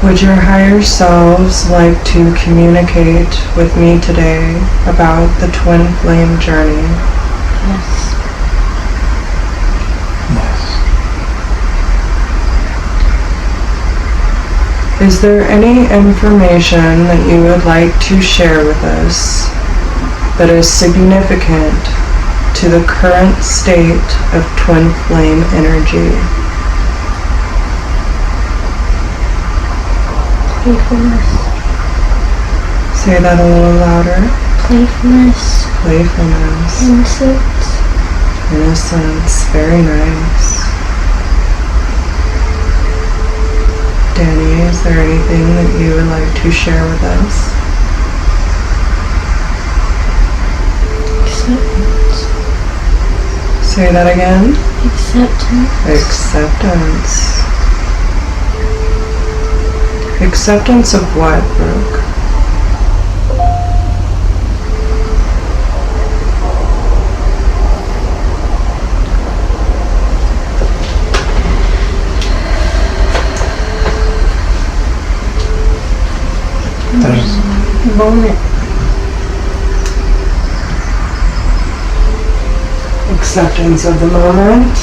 Would your higher selves like to communicate with me today about the twin flame journey? Yes. Yes. Is there any information that you would like to share with us that is significant to the current state of twin flame energy? Playfulness. Say that a little louder. Playfulness. Playfulness. Innocence. Innocence. Very nice. Danny, is there anything that you would like to share with us? Acceptance. Say that again. Acceptance. Acceptance. Acceptance of what, Brooke? There's Moment. Acceptance of the moment.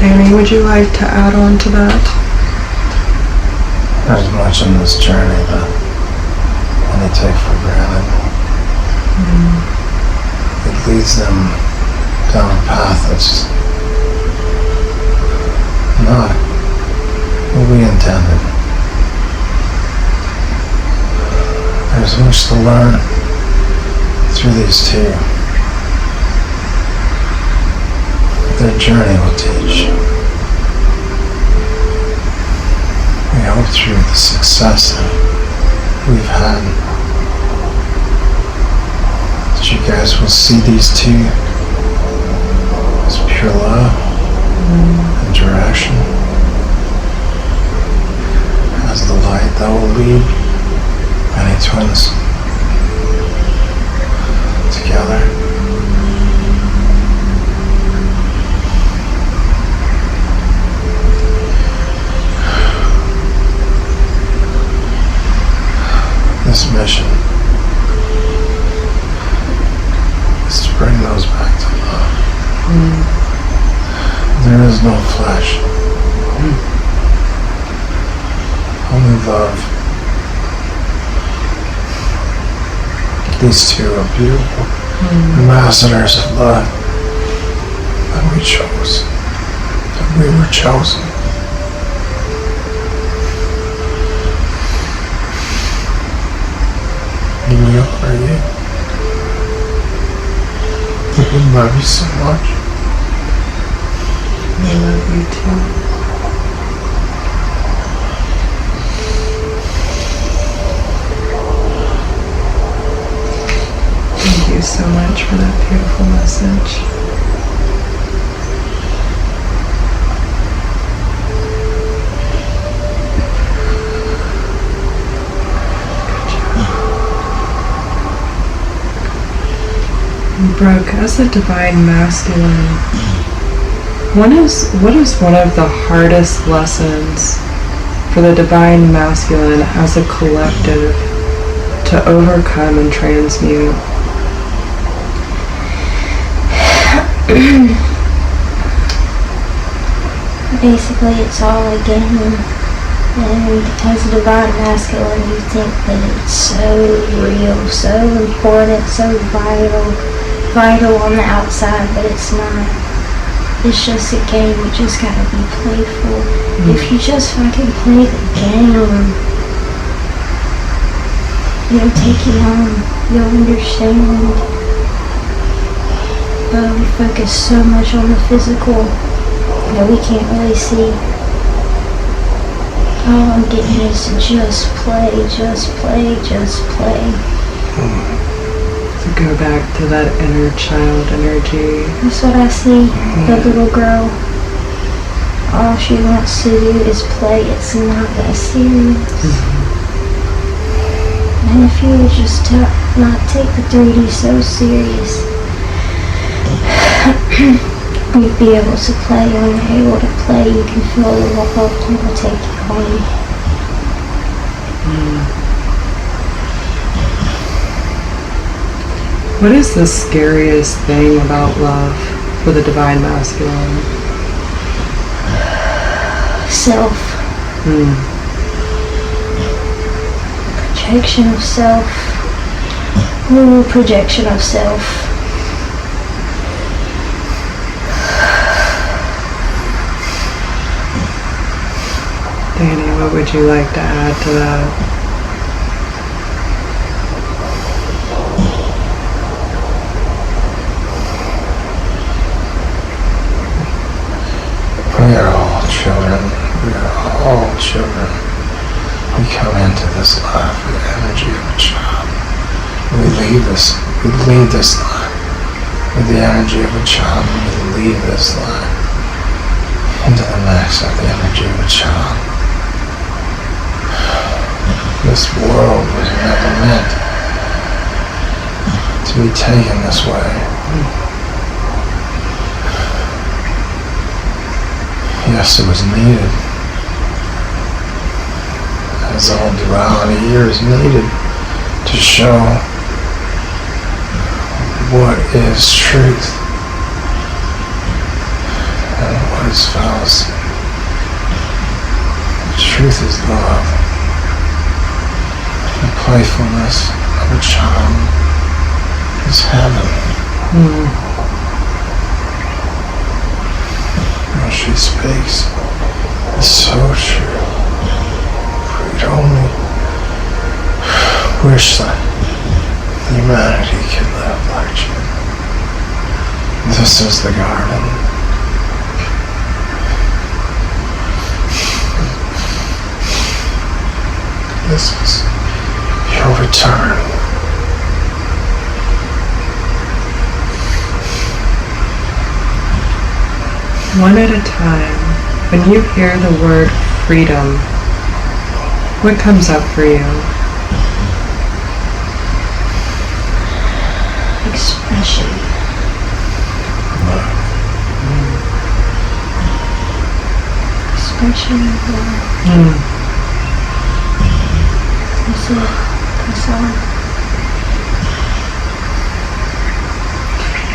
Danny, would you like to add on to that? there's much in this journey that many take for granted. It leads them down a path that's not what we intended. There's much to learn through these two. Their journey will teach. We hope through the success that we've had that you guys will see these two as pure love and direction, as the light that will lead many twins together. This mission is to bring those back to love. There is no flesh, only love. These two are beautiful ambassadors of love that we chose, that we were chosen. We honor you. We love you so much. I love you too. Thank you so much for that beautiful message. Brooke, as a divine masculine, what is one of the hardest lessons for the divine masculine as a collective to overcome and transmute? Basically, it's all a game. And as a divine masculine, you think that it's so real, so important, so vital on the outside, but it's not. It's just a game. You just gotta be playful. If you just fucking play the game, it'll take you on. You'll understand. But we focus so much on the physical that we can't really see. All I'm getting is to just play, just play, just play. To go back to that inner child energy. That's what I see. The little girl. All she wants to do is play. It's not that serious. And if you would just not take the 3D so serious, You'd be able to play. When you're able to play, you can feel the love and it will take you home. What is the scariest thing about love for the divine masculine? Self. Projection of self. Ooh, projection of self. Danny, what would you like to add to that? We are all children. We are all children. We come into this life with the energy of a child. We leave this life with the energy of a child. We leave this life into the next with the energy of a child. This world was never meant to be taken this way. Yes, it was needed. As all duality here is needed to show what is truth and what is fallacy. The truth is love. The playfulness of a child is heaven. When she speaks, is so true. We'd only wish that humanity could live like you. This is the garden. This is your return. One at a time, when you hear the word freedom, what comes up for you? Expression. Love. Expression of love. That's it. That's all.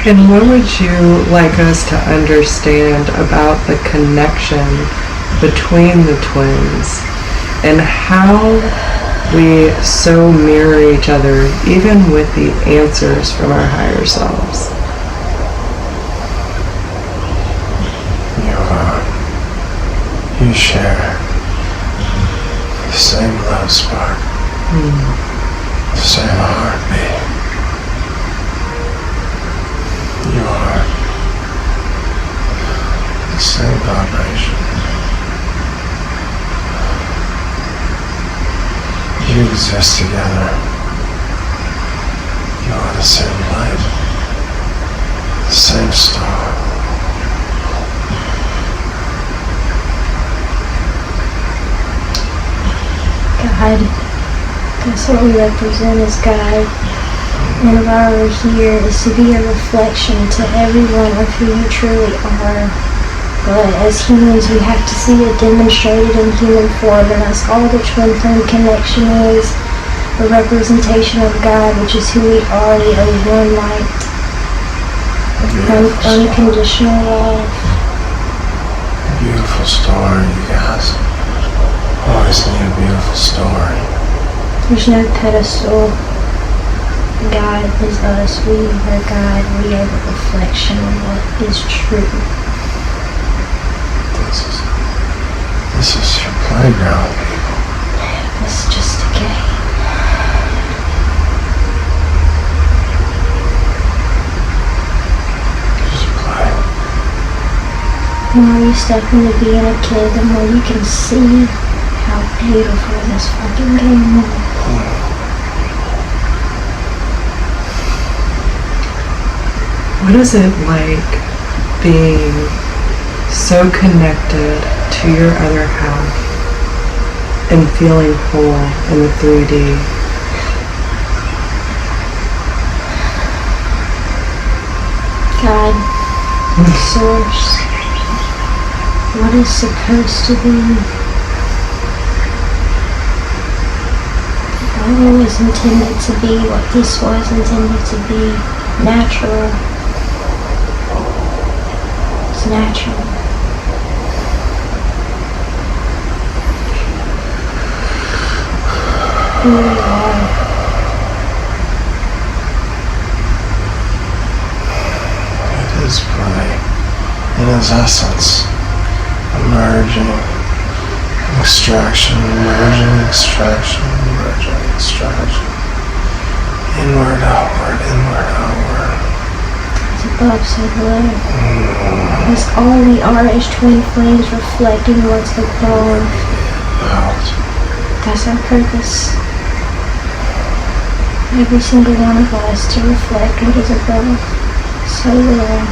And what would you like us to understand about the connection between the twins and how we so mirror each other, even with the answers from our higher selves? You share the same love spark, the same heartbeat. You are the same vibration. You exist together. You are the same light, the same star. God. That's what we represent as God. And our here is to be a reflection to everyone of who you truly are. But as humans, we have to see it demonstrated in human form, and that's all the twin flame connection is. A representation of God, which is who we are. We are one light. Unconditional love. Beautiful story, you guys. Always need a beautiful story. There's no pedestal. God is us. We are God. We are the reflection of what is true. This is your playground, people. It's just a game. Just play. The more you step into being a kid, the more you can see how beautiful this fucking game is. What is it like being so connected to your other half and feeling whole in the 3D? God, source, what is supposed to be. All was intended to be what this was intended to be. Natural. It's natural. Who we are. It is play. In its essence. Emerging. Extraction. Emerging. Extraction. Emerging. Extraction. Inward, outward, inward, outward. It's above, so below. Because all we are is twin flames reflecting what's above. Out. That's our purpose. Every single one of us to reflect what is above, so below.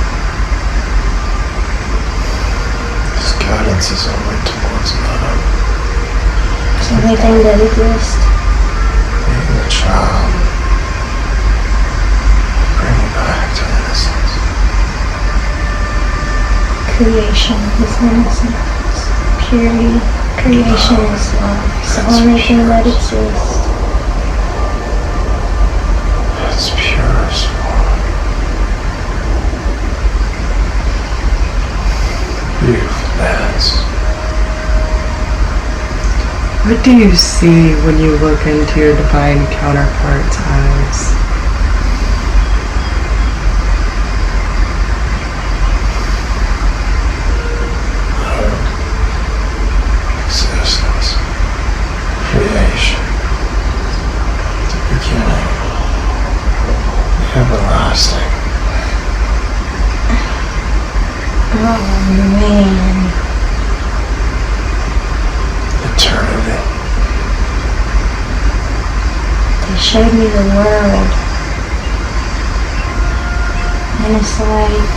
This guidance is only towards love. It's the only thing that exists. Being a child. Bringing back to innocence. Creation is innocence. Purity. Creation is love. It's the only thing that exists. It's purest form. Beautiful dance. What do you see when you look into your divine counterpart's eyes? Existence. Creation. The beginning. Everlasting. Oh man. Eternity. They showed me the world. And it's like,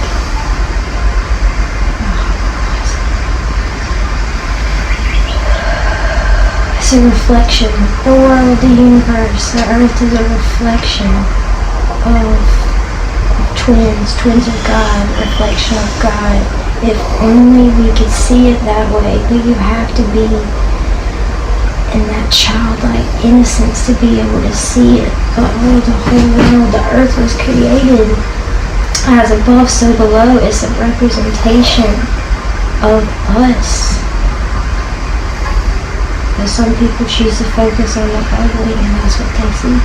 it's a reflection. The world, the universe, the earth is a reflection of twins of God, reflection of God. If only we could see it that way, but you have to be in that childlike innocence to be able to see it. But oh, the whole world, the earth was created as above, so below. It's a representation of us. But some people choose to focus on the ugly, and that's what they see.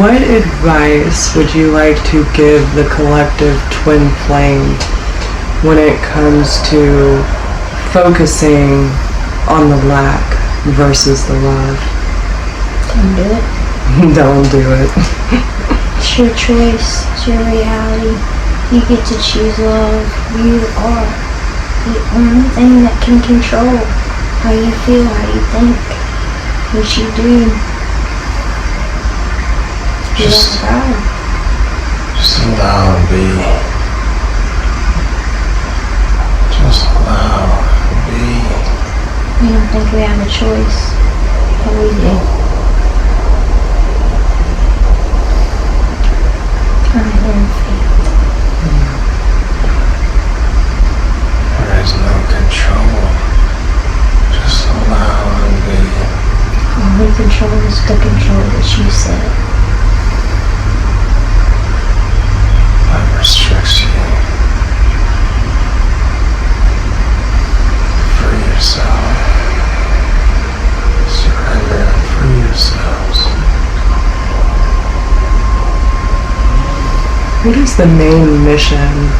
What advice would you like to give the collective twin flame when it comes to focusing on the lack versus the love? Don't do it. Don't do it. It's your choice. It's your reality. You get to choose love. You are the only thing that can control how you feel, how you think, what you do. Just allow and be. Just allow and be. We don't think we have a choice, but we do. I am fate. There is no control. Just allow and be. Only control is the control that you set. That restricts you. Free yourself. Surrender and free yourselves. What is the main mission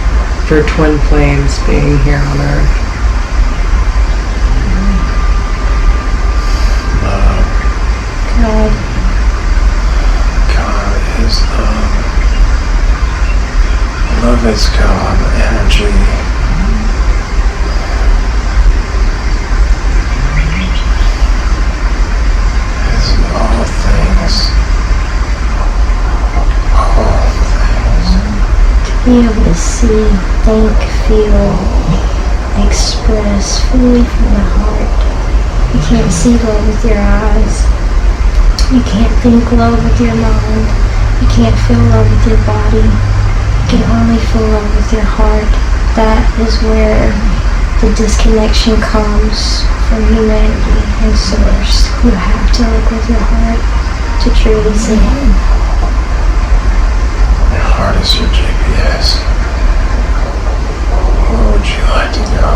for twin flames being here on Earth? Love. God. God is love. Love is God, energy. Is all things. All things. To be able to see, think, feel, express fully from the heart. You can't see love with your eyes. You can't think love with your mind. You can't feel love with your body. can only feel love with your heart. That is where the disconnection comes from humanity and source. You have to look with your heart to truly see it. Your heart is your GPS. Where would you like to go?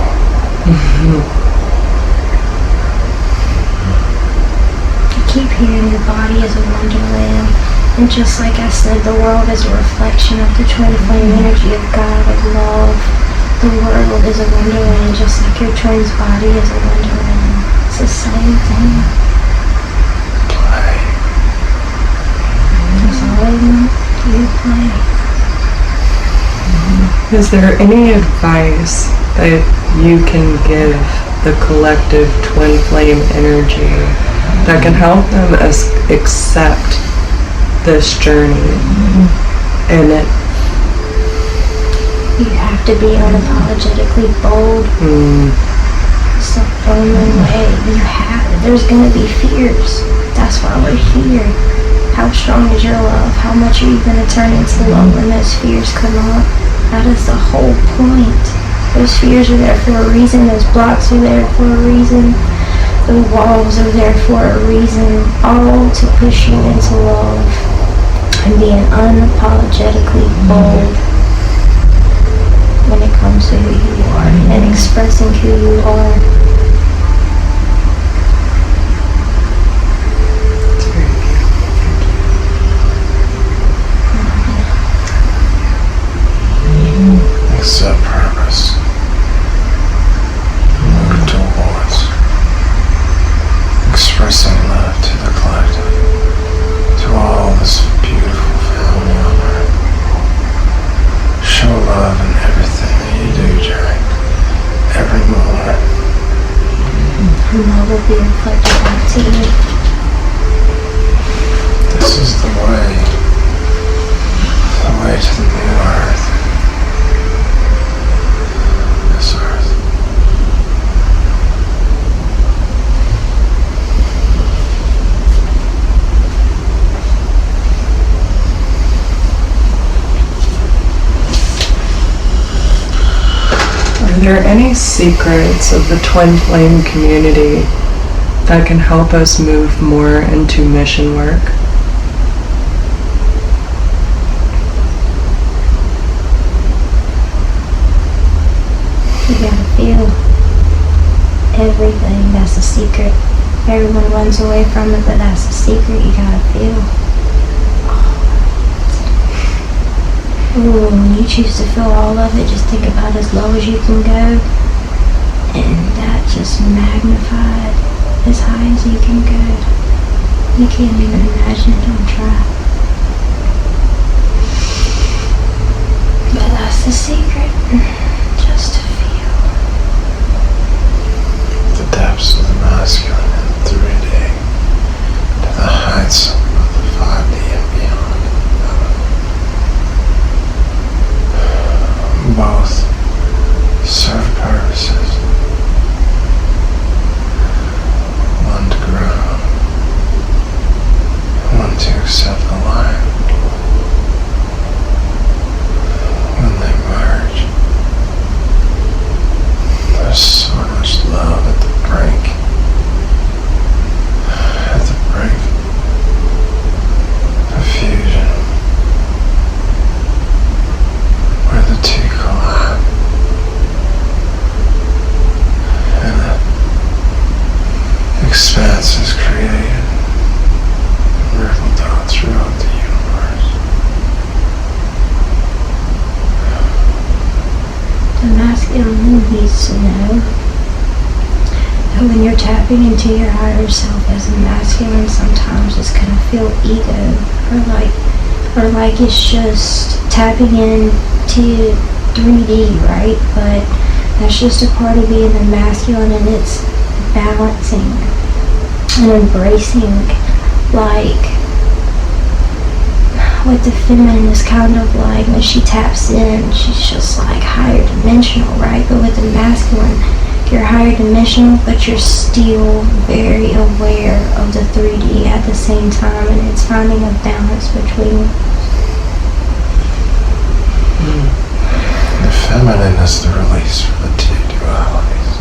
I keep hearing your body is a wonderland. And just like I said, the world is a reflection of the twin flame energy of God, of love. The world is a wonderland, just like your twin's body is a wonderland. It's the same thing. Play. That's all I want. You play. Is there any advice that you can give the collective twin flame energy that can help them accept this journey and it? You have to be unapologetically bold. It's the only way. There's going to be fears. That's why we're here. How strong is your love? How much are you going to turn into love when those fears come up? That is the whole point. Those fears are there for a reason. Those blocks are there for a reason. The walls are there for a reason. All to push you into love and being unapologetically bold when it comes to who you are and expressing who you are. It's very beautiful. Accept purpose. Move towards expressing love to the collective, to all this beautiful family on earth. Show love in everything that you do, Jerry. Every moment. And love will be reflected back to you. This is the way to the new earth. This earth. Are there any secrets of the twin flame community that can help us move more into mission work? You gotta feel everything. That's a secret. Everyone runs away from it, but that's a secret. You gotta feel. Ooh, when you choose to feel all of it, just think about as low as you can go, and that just magnified as high as you can go. You can't even imagine it. Don't try. But that's the secret. Just to feel. The depths of the masculine in 3D to the heights of the 5D and beyond. Both serve purposes. One to grow, one to accept the light. When they merge, there's so much love at the brink. At the brink of fusion. Where the two collide. And an expanse is created. Rippled out throughout the universe. The masculine needs to know that when you're tapping into your higher self as a masculine, sometimes it's gonna feel ego or like it's just tapping into 3D, right? But that's just a part of being the masculine, and it's balancing and embracing, like what the feminine is kind of like when she taps in, she's just like higher dimensional, right? But with the masculine, you're higher dimensional, but you're still very aware of the 3D at the same time, and it's finding a balance between. The feminine is the release from the two dualities.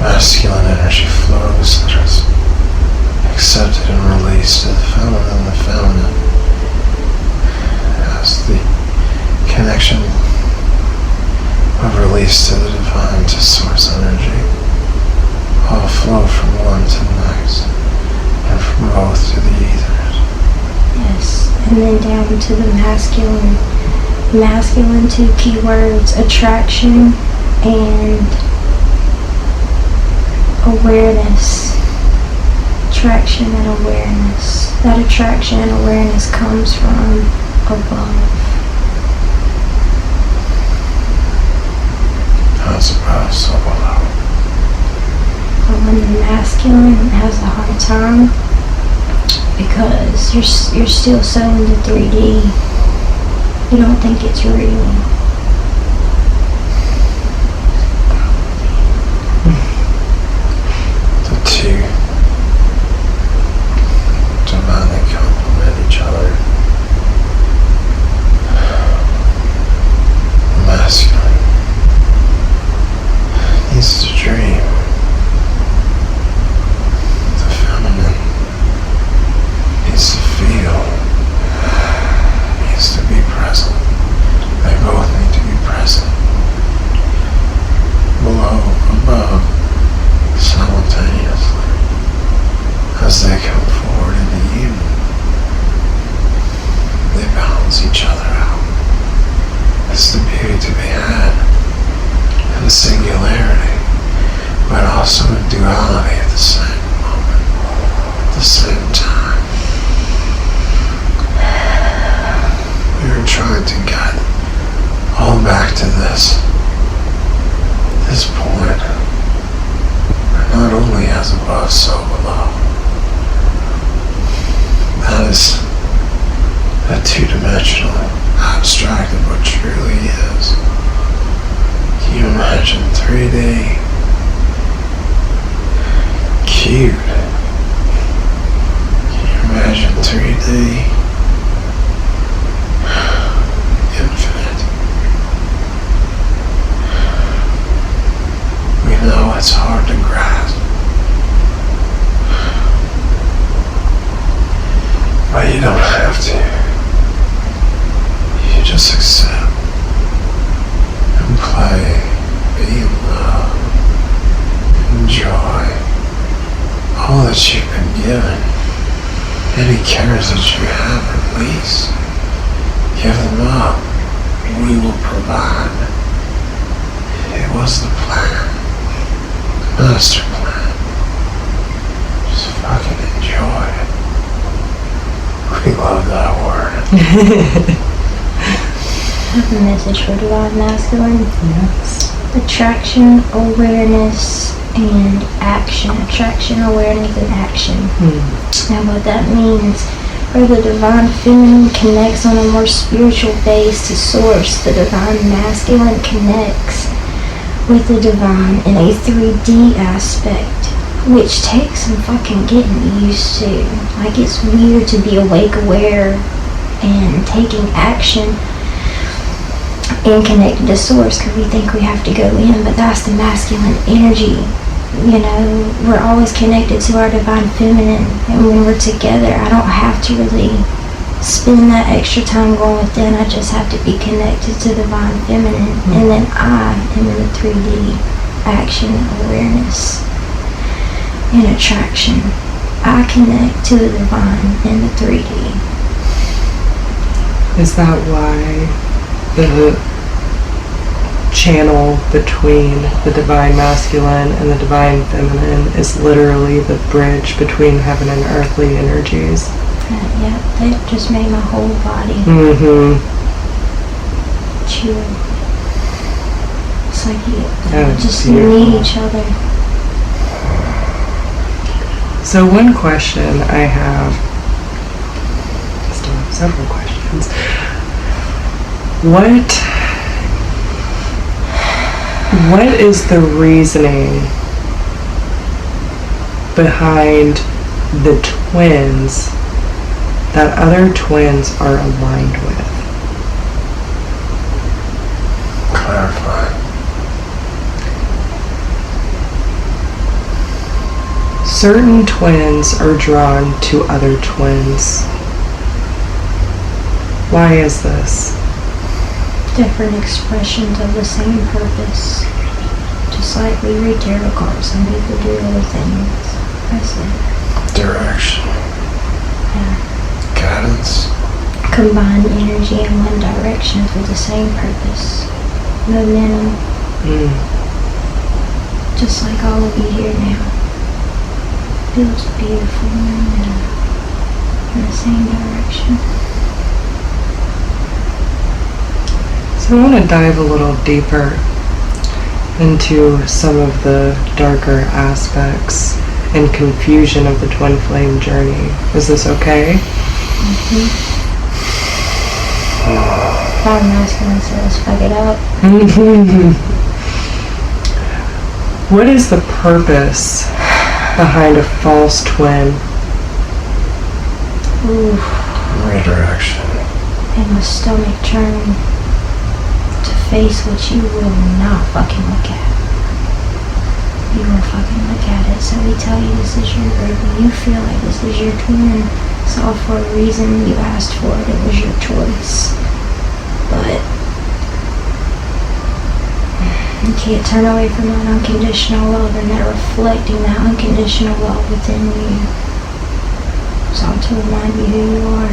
Masculine energy flows that is accepted and released to the feminine. The feminine has the connection of release to the divine, to source energy. All flow from one to the next, and from both to the ethers. Yes, and then down to the masculine. Masculine, two keywords: attraction and awareness. Attraction and awareness. That attraction and awareness comes from above. As above, so below. But when the masculine has a hard time, because you're still so into 3D, you don't think it's real. The two divinely complement each other. The masculine needs to dream. The feminine needs to feel. Needs to be present. They both need to be present. Below, above, simultaneously, as they come forward into union. They balance each other out. It's the beauty to be had in singularity, but also in duality at the same moment, at the same time. We are trying to get all back to this point. Not only as above, so below. That is a two-dimensional abstract of what truly is. Can you imagine 3D? Cute. Can you imagine 3D? Infinite. We know it's hard to grasp. But you don't have to. You just accept and play, be in love, enjoy all that you've been given. Any cares that you have, release. Give them up. We will provide. It was the plan. The master plan. Just fucking enjoy it. We love that word. I have a message for divine masculine. Yes. Attraction, awareness, and action. Attraction, awareness, and action. Now what that means, where the divine feminine connects on a more spiritual base to source, the divine masculine connects with the divine in a 3D aspect, which takes some fucking getting used to. Like, it's weird to be awake, aware, and taking action and connected to source, because we think we have to go in, but that's the masculine energy. You know, we're always connected to our divine feminine, and when we're together, I don't have to really spend that extra time going within. I just have to be connected to divine feminine, and then I am in the 3D action, awareness, and attraction. I connect to the divine in the 3D. Is that why the channel between the divine masculine and the divine feminine is literally the bridge between heaven and earthly energies? Yeah, that just made my whole body chill. It's like you just need each other. So one question I have, I still have several questions. What is the reasoning behind the twins that other twins are aligned with? clarify. Certain twins are drawn to other twins. Why is this? Different expressions of the same purpose. Just like we read tarot cards, some people do other things. That's it. Direction. Yeah. Guidance. Combine energy in one direction for the same purpose. Momentum. Just like all of you here now. Feels beautiful momentum in the same direction. So I want to dive a little deeper into some of the darker aspects and confusion of the twin flame journey. Is this okay? Divine masculine says, fuck it up. What is the purpose behind a false twin? Ooh, Redirection. and the stomach turn to face what you will not fucking look at. You will fucking look at it. So we tell you this is your group and you feel like this is your twin. It's all for a reason. You asked for it. It was your choice. But you can't turn away from that unconditional love and that reflecting that unconditional love within you. So to remind you who you are.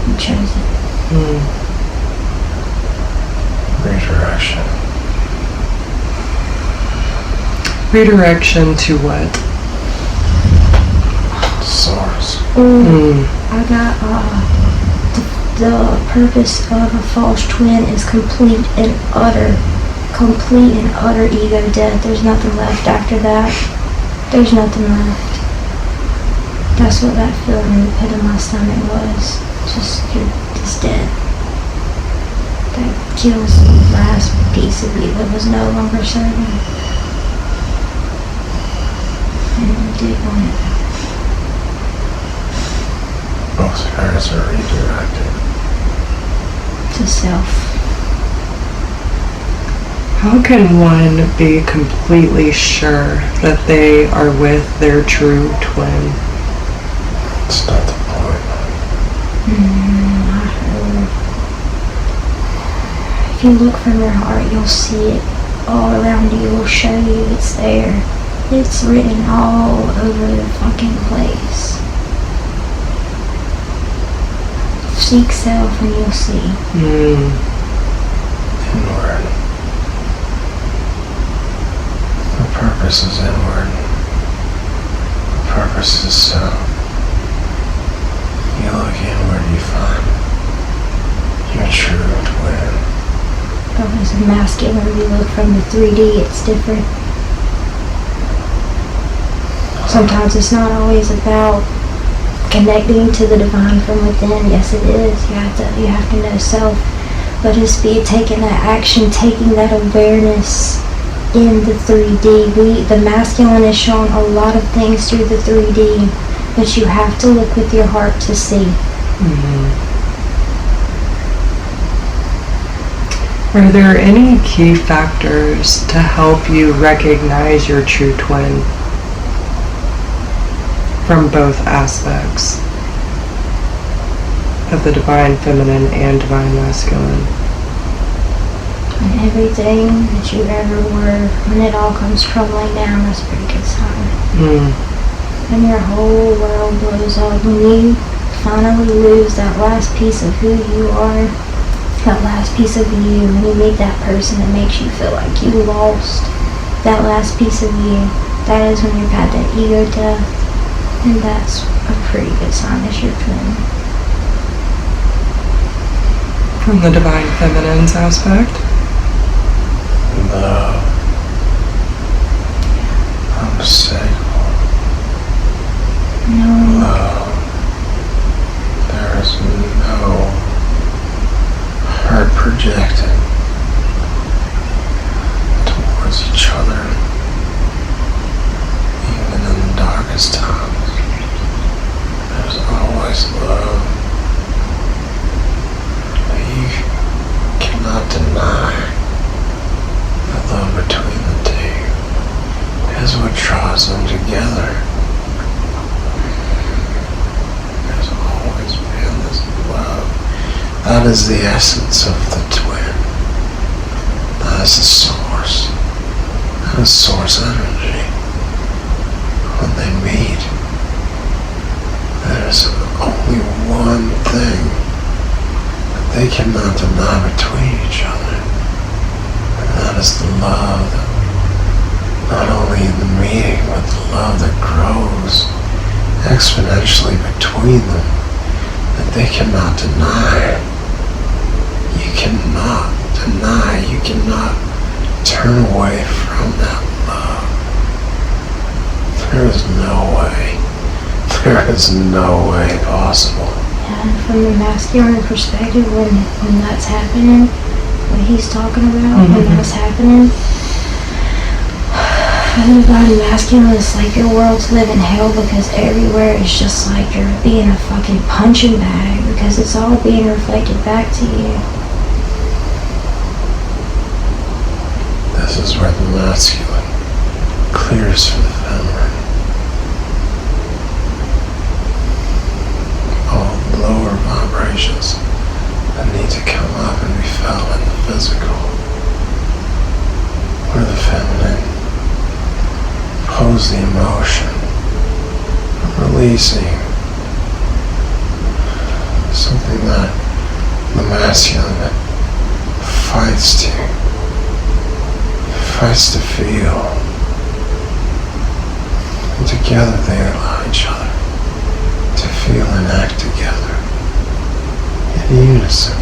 You chose it. Redirection. Redirection to what? Source. I got the purpose of a false twin is complete and utter ego death. There's nothing left after that. There's nothing left. That's what that feeling in the pit of my stomach was. You're just dead. That kills the last piece of you that was no longer serving. And you did want it back. Both parents are redirected. To self. How can one be completely sure that they are with their true twin? It's not the point. I heard. If you look from your heart, you'll see it all around you. It will show you it's there. It's written all over the fucking place. Seek self and you'll see. Inward. The purpose is inward. The purpose is self. You look inward, you find your true twin. But as a masculine, you look from the 3D, it's different. Sometimes it's not always about connecting to the divine from within. Yes, it is. You have to know self. But it's taking that action, taking that awareness in the 3D. The masculine is shown a lot of things through the 3D, but you have to look with your heart to see. Are there any key factors to help you recognize your true twin from both aspects of the divine feminine and divine masculine? And everything that you ever were, when it all comes crumbling down, that's a pretty good sign. And your whole world blows up. When you finally lose that last piece of who you are, that last piece of you, when you meet that person that makes you feel like you lost that last piece of you, that is when you've had that ego death. And that's a pretty good sign that you're twin. From the divine feminine's aspect? Love. Unmistakable. No. Love. There is no hurt projected towards each other, even in the darkest times. There's always love. You cannot deny That is the essence of the twin. That is the source. That is source energy. When they meet, there's only one thing that they cannot deny between each other. And that is the love that, not only in the meeting, but the love that grows exponentially between them, that they cannot deny. You cannot deny, you cannot turn away from that love. There is no way. There is no way possible. And from the masculine perspective, when that's happening, what he's talking about, when that's happening, for the divine masculine, it's like your world's living hell because everywhere is just like you're being a fucking punching bag because it's all being reflected back to you. This is where the masculine clears for the feminine. All lower vibrations that need to come up and be felt in the physical. Where the feminine pulls the emotion of releasing something that the masculine fights to feel. And together they allow each other to feel and act together in unison.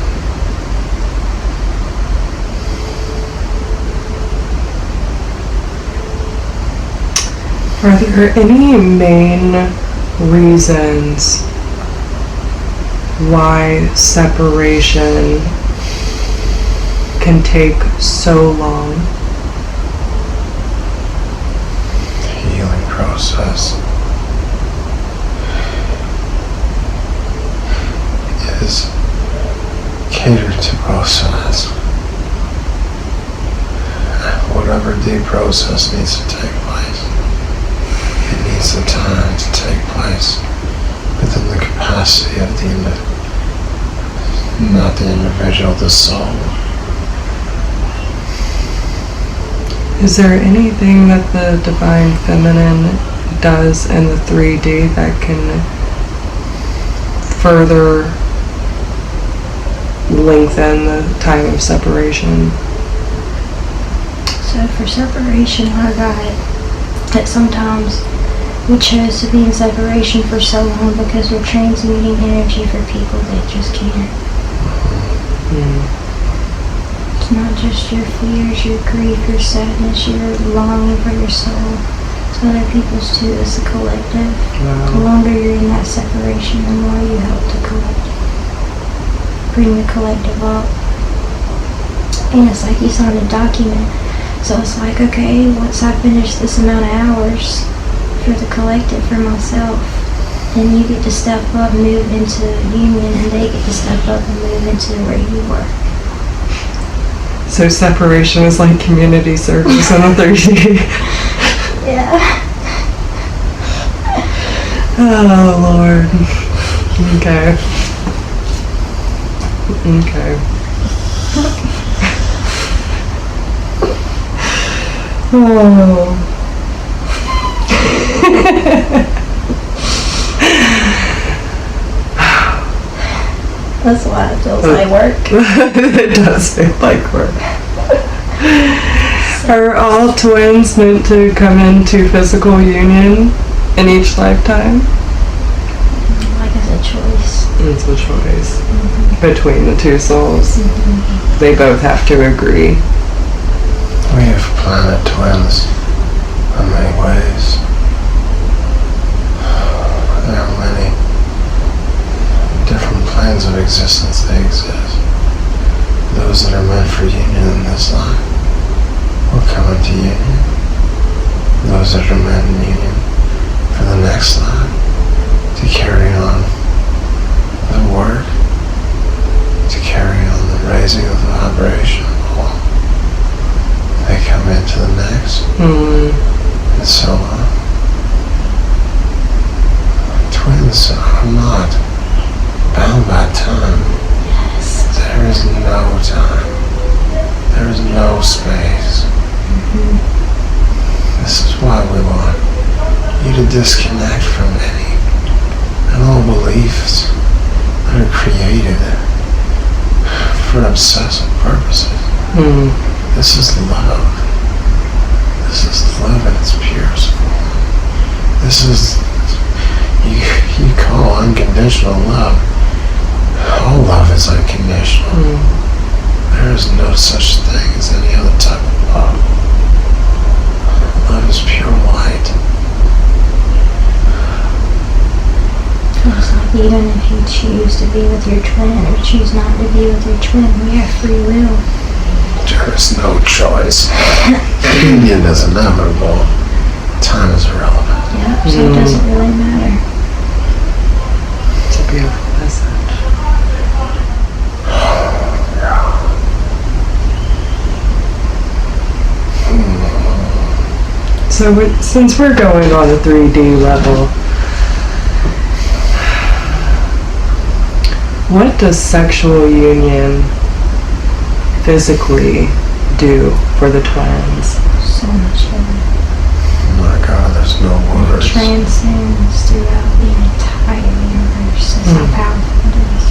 Are there any main reasons why separation can take so long? Healing process is catered to both sides. Whatever deep process needs to take place, it needs the time to take place within the capacity of the not the individual, the soul. Is there anything that the divine feminine does in the 3D that can further lengthen the time of separation? So for separation, I got that sometimes we chose to be in separation for so long because we're transmuting energy for people that just can't. It's not just your fears, your grief, your sadness, your longing for your soul. It's other people's too. It's a collective. Wow. The longer you're in that separation, the more you help the collective. Bring the collective up. And it's like you signed a document. So it's like, okay, once I finish this amount of hours for the collective, for myself, then you get to step up, move into union, and they get to step up and move into where you work. So separation is like community service in the 3D. Yeah. Oh, Lord. Okay. Okay. Oh. That's why it feels like work. It does feel like work. Are all twins meant to come into physical union in each lifetime? Like it's a choice. It's a choice between the two souls. They both have to agree. We have planet twins in many ways. There are many different planes of existence that exist. Those that are meant for union in this life will come into union. Those that are meant in union for the next life to carry on the work, to carry on the raising of the vibration. They come into the next, and so on. Twins are not bound by time. Yes. There is no time. There is no space. This is why we want you to disconnect from any and all beliefs that are created for obsessive purposes. This is love. This is love in its purest form. This is, you call unconditional love. All love is unconditional. There is no such thing as any other type of love. Love is pure light. It's like even if you choose to be with your twin or choose not to be with your twin, we have free will. There is no choice. Union is inevitable. Time is irrelevant. Yeah, so it doesn't really matter. It's a beautiful message. So since we're going on the 3D level, what does sexual union physically do for the twins? So much better. Oh my God, there's no It words. transcends throughout the entire universe. That's how powerful it is.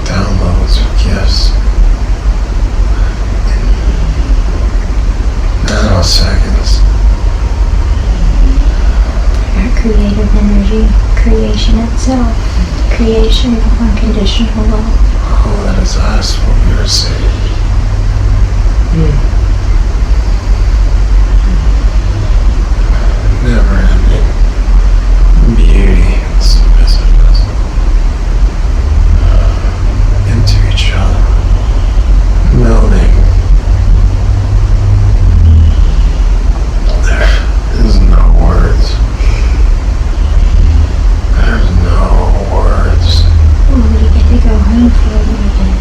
Downloads of gifts. Nanoseconds. That creative energy, creation itself, creation of unconditional love. All that is asked will be received. Never ending beauty and submissiveness into each other, melding. There is no words. There's no words. Oh, you get to go home for a little bit.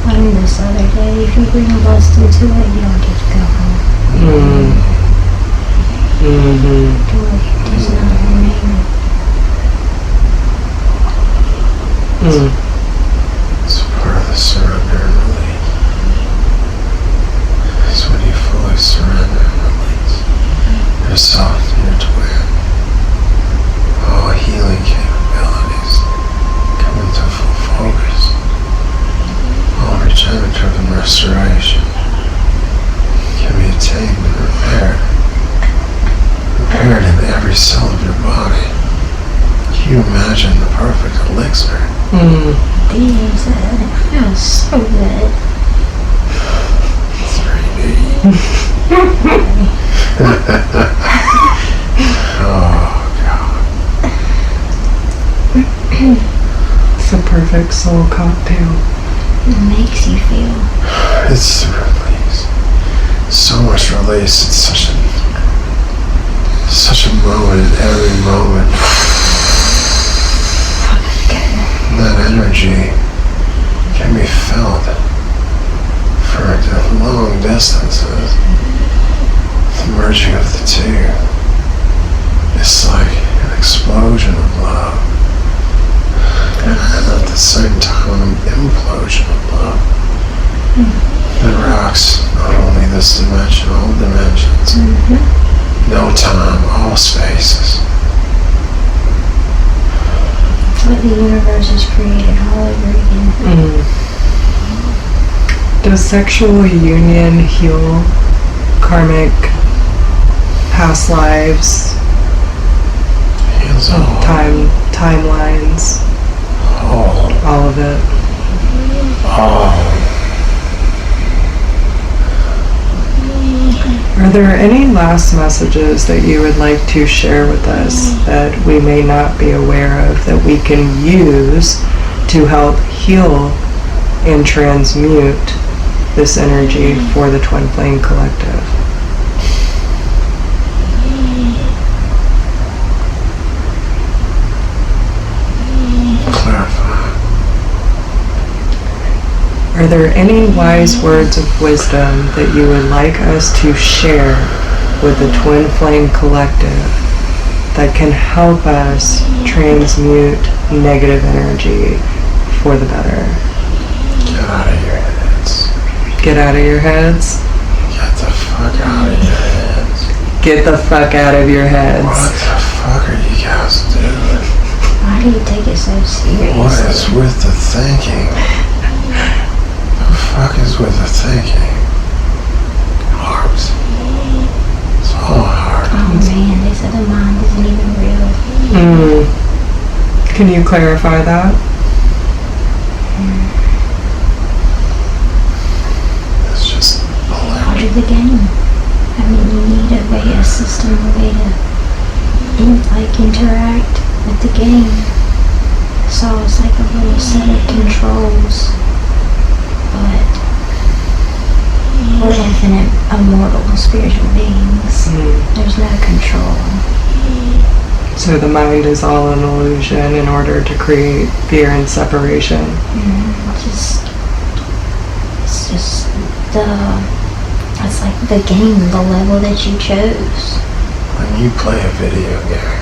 Learned this other day, if you bring lust into it, you don't get to go home. Joy does not remain. It's part of the surrender and release. It's when you fully surrender and release yourself to your twin. All healing capabilities come into full focus. All regenerative and restoration can be attained and repaired. Repaired in every cell of your body. Can you imagine the perfect elixir? Beings that it feels so good. 3D. Oh, God. It's the perfect soul cocktail. It makes you feel. It's the release. So much release. It's such a moment in every moment. That energy can be felt for long distances. The merging of the two. It's like an explosion of love. And at the same time, an implosion of love. That rocks not only this dimension, all dimensions. No time, all spaces. It's what the universe has created all over again. Does sexual union heal karmic past lives, Heals all. timelines, all of it? Are there any last messages that you would like to share with us that we may not be aware of that we can use to help heal and transmute this energy for the Twin Flame Collective? Clarify. Are there any wise words of wisdom that you would like us to share with the Twin Flame Collective that can help us transmute negative energy for the better. Get out of your heads. Get out of your heads. Get the fuck out of your heads. Get the fuck out of your heads. What the fuck are you guys doing? Why do you take it so seriously? What is with the thinking? The fuck is with the thinking? Heart. It's all heart. Oh man, they said the mind isn't even real. Can you clarify that? It's just Part of the game. I mean, you need a system, a way to interact with the game. So it's like a little set of controls. But we're infinite, immortal, spiritual beings. There's no control. So the mind is all an illusion in order to create fear and separation. It's like the game, the level that you chose. when you play a video game,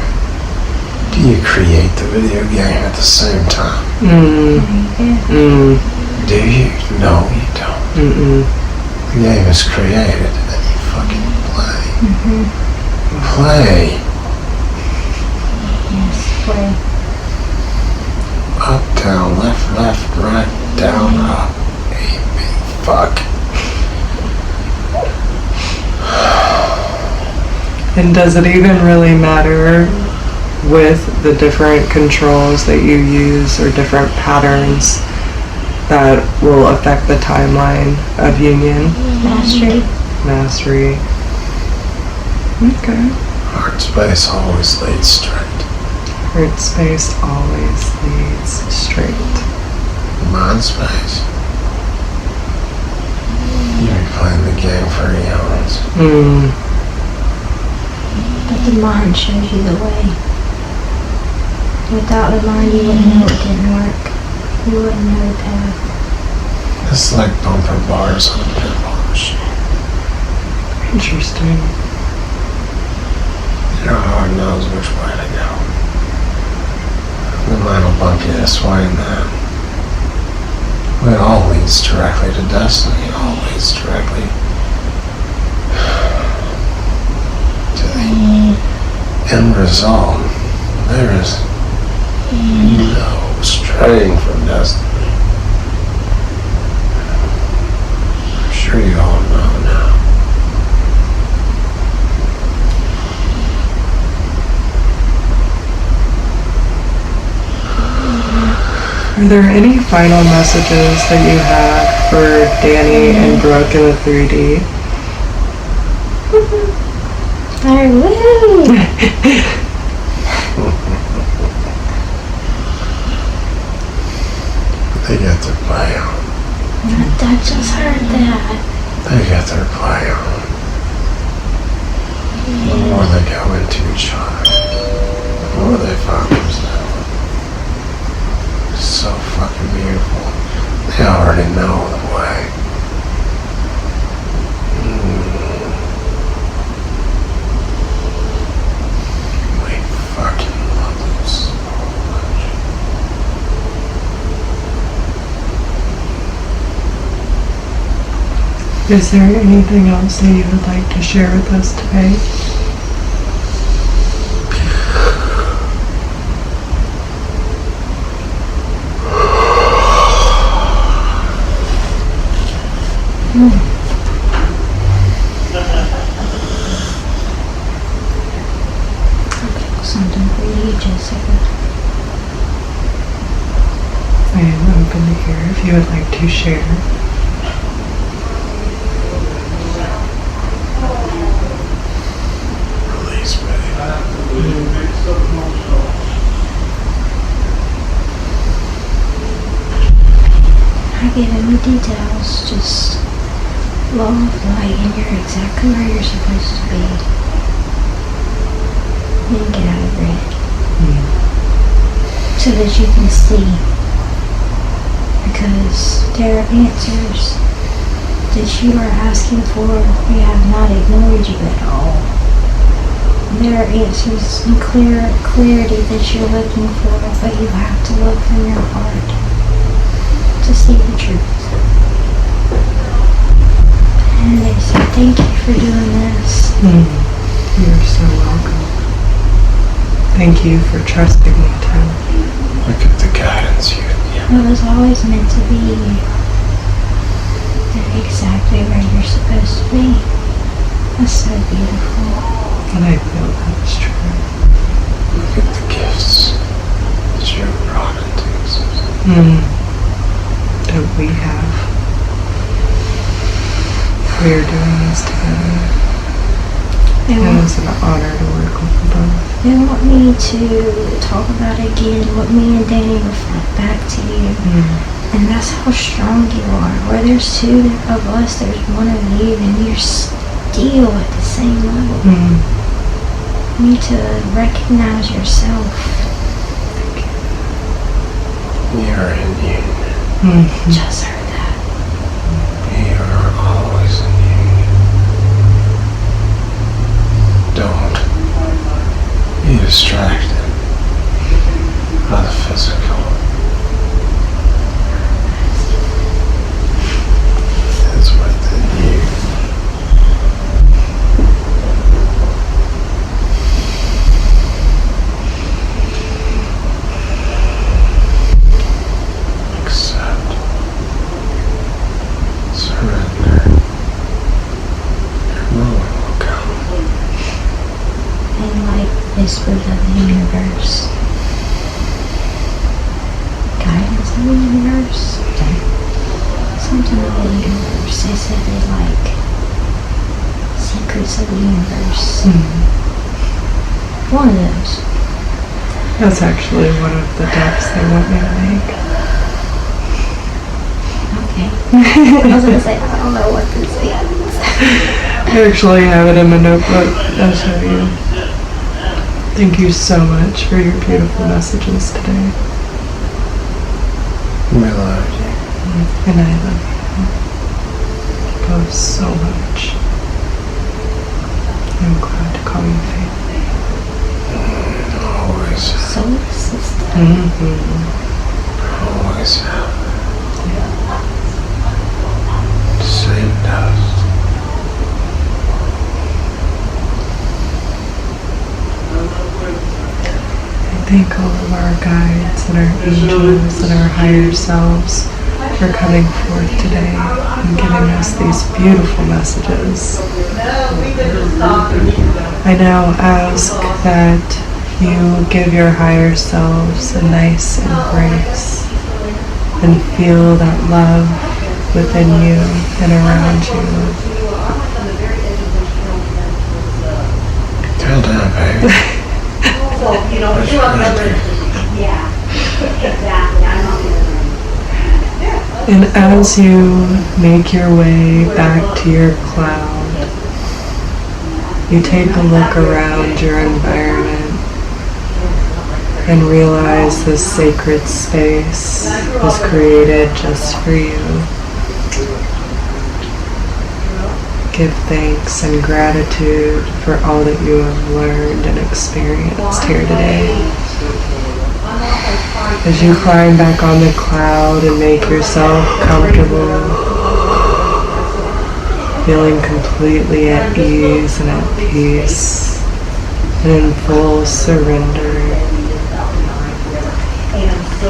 do you create the video game at the same time? Do you? No, you don't. The game is created and you fucking play. Play. Yes, play. Up, down, left, right, down, up. A, B, fuck. And does it even really matter with the different controls that you use or different patterns that will affect the timeline of union? Mastery. Okay. Heart space always leads straight. Heart space always leads straight. Mind space. You've been playing the game for eons. But the mind shows you the way. Without the mind, you wouldn't know it didn't work. You wouldn't know the path. It's like bumper bars on a pinball machine. Interesting. Your heart knows which way to go. The mind will bump you this way and that. But it all leads directly to destiny. It all leads directly to the end result. There is no straying from destiny. I'm sure you all know now. Are there any final messages that you have for Danny and Brooke in the 3D? They get their play on. I just heard that. They get their play on. The more they go into each other, the more they find themselves. It's so fucking beautiful. They already know the way. We fucking love them so much. Is there anything else that you would like to share with us today? Something for you, Jessica. I am open to hear if you would like to share. Release, baby. I gave him the details, just love, light, and you're exactly where you're supposed to be. Then get out of bed. So that you can see. Because there are answers that you are asking for. We have not ignored you at all. there are answers and clarity that you're looking for, but you have to look from your heart to see the truth. And they say, thank you for doing this. You're so welcome. Thank you for trusting me too. Look at the guidance you give. It was always meant to be exactly where you're supposed to be. That's so beautiful. And I feel that's true. Look at the gifts that you have brought into existence. That we have. We're doing this together. It was an honor to work with you both. They want me to talk about it again, what me and Danny reflect back to you. And that's how strong you are. Where there's two of us, there's one of you, and you're still at the same level. You need to recognize yourself. You're in union. Just heard that. You are always in union. Don't be distracted by the physical. It's within you. Accept. Surrender. Your moment will come. And like whispers of the universe, guidance of the universe, something of the universe. They said they like secrets of the universe. One of those. That's actually one of the depths they want me to make. Okay. I was gonna say, I don't know what this is. I actually have it in my notebook. I'll show you. Thank you so much for your beautiful messages today. We love you. And I love you both so much. I'm glad to call you family. Always. Soul sister. Always have. Same dust. I thank all of our guides and our angels and our higher selves for coming forth today and giving us these beautiful messages. I now ask that you give your higher selves a nice embrace and feel that love within you and around you. Tell down, baby. You know, you remember. Yeah, exactly. I'm not gonna. And as you make your way back to your cloud, you take a look around your environment and realize this sacred space was created just for you. Give thanks and gratitude for all that you have learned and experienced here today. As you climb back on the cloud and make yourself comfortable, feeling completely at ease and at peace and in full surrender,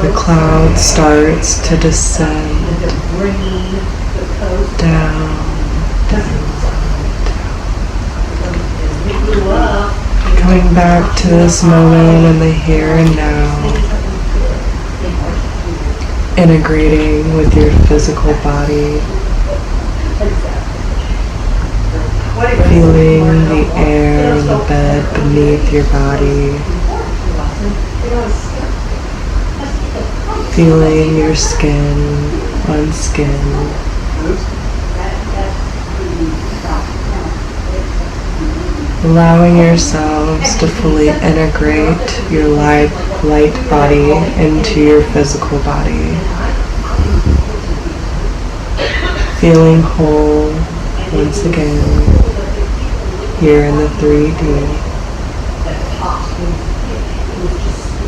the cloud starts to descend down. Coming back to this moment in the here and now, integrating with your physical body, feeling the air and the bed beneath your body, feeling your skin on skin. Allowing yourselves to fully integrate your light body into your physical body. Feeling whole once again here in the 3D.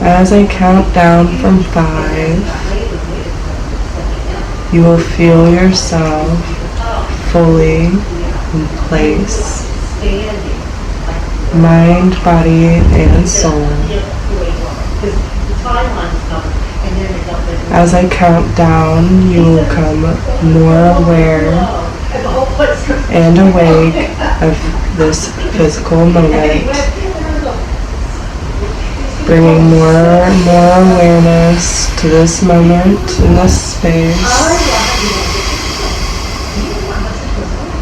As I count down from 5, you will feel yourself fully in place, mind, body, and soul. As I count down, you will become more aware and awake of this physical moment, bringing more and more awareness to this moment in this space,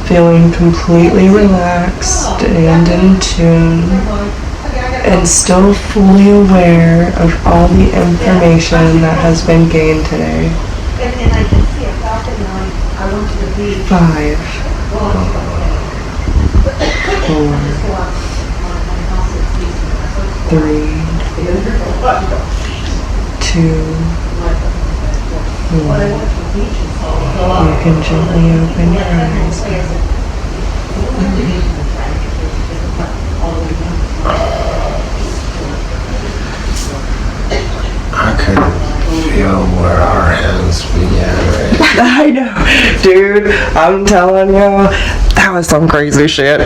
feeling completely relaxed and in tune, and still fully aware of all the information that has been gained today. 5, 4, 3, 2, 1. You can gently open your eyes. I could feel where our hands began, right? I know, dude, I'm telling you, that was some crazy shit.